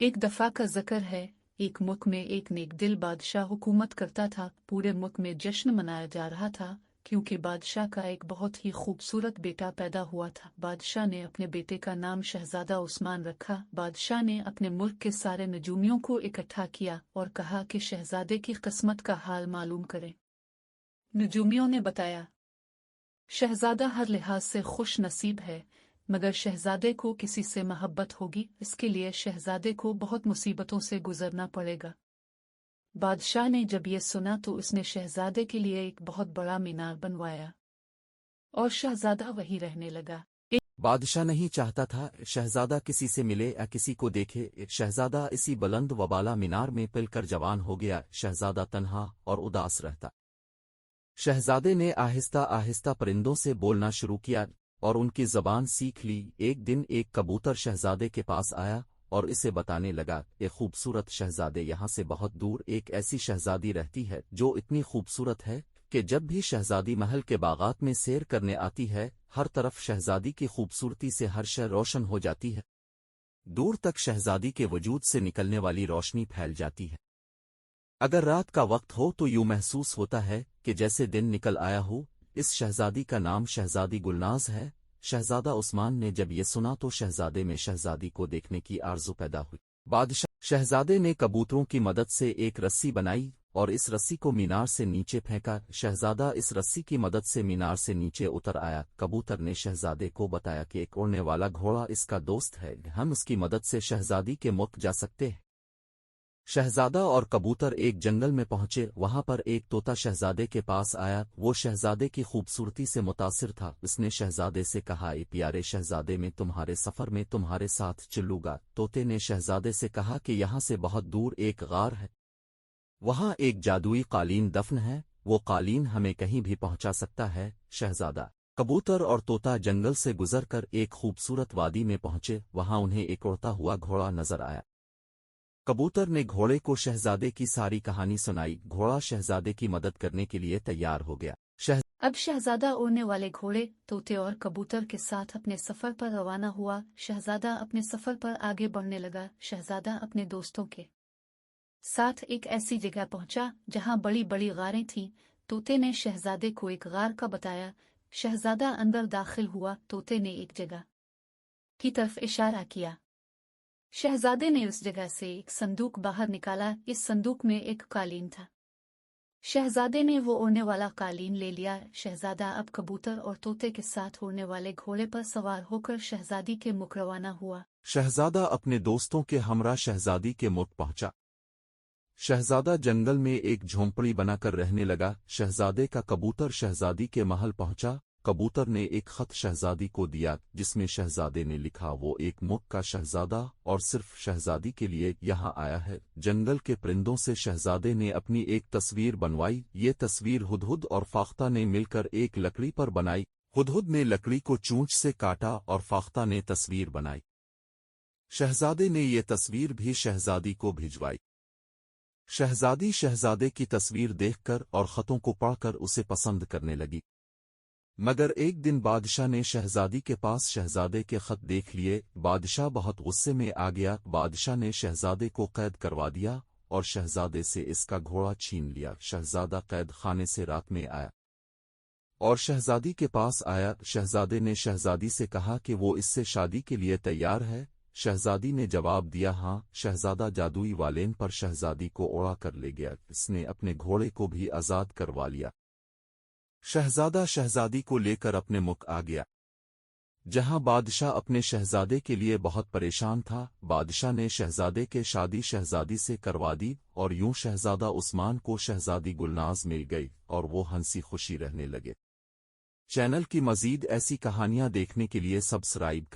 एक दफा का जिक्र है, एक मुल्क में एक नेक दिल बादशाह हुकूमत करता था। पूरे मुल्क में जश्न मनाया जा रहा था क्योंकि बादशाह का एक बहुत ही खूबसूरत बेटा पैदा हुआ था। बादशाह ने अपने बेटे का नाम शहजादा उस्मान रखा। बादशाह ने अपने मुल्क के सारे नजूमियों को इकट्ठा किया और कहा कि शहजादे की किस्मत का हाल मालूम करें। नजूमियों ने बताया, शहजादा हर लिहाज से खुश नसीब है, मगर शहजादे को किसी से मोहब्बत होगी, इसके लिए शहजादे को बहुत मुसीबतों से गुजरना पड़ेगा। बादशाह ने जब ये सुना तो उसने शहजादे के लिए एक बहुत बड़ा मीनार बनवाया और शहजादा वहीं रहने लगा। बादशाह नहीं चाहता था शहजादा किसी से मिले या किसी को देखे। शहजादा इसी बुलंद वबाला मीनार में पिलकर जवान हो गया। शहजादा तन्हा और उदास रहता। शहजादे ने आहिस्ता आहिस्ता परिंदों से बोलना शुरू किया और उनकी जबान सीख ली। एक दिन एक कबूतर शहजादे के पास आया और इसे बताने लगा, ये खूबसूरत शहजादे, यहाँ से बहुत दूर एक ऐसी शहजादी रहती है जो इतनी खूबसूरत है कि जब भी शहजादी महल के बागात में सैर करने आती है, हर तरफ शहजादी की खूबसूरती से हर शय रोशन हो जाती है। दूर तक शहजादी के वजूद से निकलने वाली रोशनी फैल जाती है। अगर रात का वक्त हो तो यूं महसूस होता है कि जैसे दिन निकल आया हो। इस शहजादी का नाम शहजादी गुलनाज है। शहजादा उस्मान ने जब ये सुना तो शहजादे में शहजादी को देखने की आरज़ू पैदा हुई। बादशाह शहजादे ने कबूतरों की मदद से एक रस्सी बनाई और इस रस्सी को मीनार से नीचे फेंका। शहजादा इस रस्सी की मदद से मीनार से नीचे उतर आया। कबूतर ने शहजादे को बताया कि एक उड़ने वाला घोड़ा इसका दोस्त है, हम उसकी मदद से शहजादी के मुल्क जा सकते हैं। शहजादा और कबूतर एक जंगल में पहुंचे। वहां पर एक तोता शहजादे के पास आया। वो शहजादे की खूबसूरती से मुतासिर था। उसने शहजादे से कहा, ए प्यारे शहजादे, मैं तुम्हारे सफर में तुम्हारे साथ चलूंगा। तोते ने शहजादे से कहा कि यहाँ से बहुत दूर एक गार है, वहां एक जादुई कालीन दफन है, वो कालीन हमें कहीं भी पहुंचा सकता है। शहजादा, कबूतर और तोता जंगल से गुजरकर एक खूबसूरत वादी में पहुंचे। वहां उन्हें एक उड़ता हुआ घोड़ा नजर आया। कबूतर ने घोड़े को शहजादे की सारी कहानी सुनाई। घोड़ा शहजादे की मदद करने के लिए तैयार हो गया। अब शहजादा उड़ने वाले घोड़े, तोते और कबूतर के साथ अपने सफर पर रवाना हुआ। शहजादा अपने सफर पर आगे बढ़ने लगा। शहजादा अपने दोस्तों के साथ एक ऐसी जगह पहुंचा जहां बड़ी बड़ी गारें थीं। तोते ने शहजादे को एक गार का बताया। शहजादा अंदर दाखिल हुआ। तोते ने एक जगह की तरफ इशारा किया। शहजादे ने उस जगह से एक संदूक बाहर निकाला। इस संदूक में एक कालीन था। शहजादे ने वो उड़ने वाला कालीन ले लिया। शहजादा अब कबूतर और तोते के साथ उड़ने वाले घोड़े पर सवार होकर शहजादी के मुख रवाना हुआ। शहजादा अपने दोस्तों के हमरा शहजादी के मुल्क पहुंचा। शहजादा जंगल में एक झोंपड़ी बनाकर रहने लगा। शहजादे का कबूतर शहजादी के महल पहुंचा। कबूतर ने एक खत शहजादी को दिया जिसमें शहजादे ने लिखा, वो एक मुल्क का शहजादा और सिर्फ शहजादी के लिए यहाँ आया है। जंगल के परिंदों से शहजादे ने अपनी एक तस्वीर बनवाई। ये तस्वीर हुदहुद और फाख्ता ने मिलकर एक लकड़ी पर बनाई। हुदहुद ने लकड़ी को चोंच से काटा और फाख्ता ने तस्वीर बनाई। शहजादे ने ये तस्वीर भी शहजादी को भिजवाई। शहजादी शहजादे की तस्वीर देखकर और खतों को पढ़कर उसे पसंद करने लगी। मगर एक दिन बादशाह ने शहजादी के पास शहजादे के खत देख लिए। बादशाह बहुत गुस्से में आ गया। बादशाह ने शहजादे को कैद करवा दिया और शहजादे से इसका घोड़ा छीन लिया। शहजादा कैद खाने से रात में आया और शहजादी के पास आया। शहजादे ने शहजादी से कहा कि वो इससे शादी के लिए तैयार है। शहजादी ने जवाब दिया, हाँ। शहजादा जादुई वालेन पर शहजादी को उड़ा कर ले गया। इसने अपने घोड़े को भी आजाद करवा लिया। शहजादा शहजादी को लेकर अपने मुल्क आ गया, जहां बादशाह अपने शहजादे के लिए बहुत परेशान था। बादशाह ने शहजादे के शादी शहजादी से करवा दी और यूं शहजादा उस्मान को शहजादी गुलनाज मिल गई और वो हंसी खुशी रहने लगे। चैनल की मजीद ऐसी कहानियां देखने के लिए सब्सक्राइब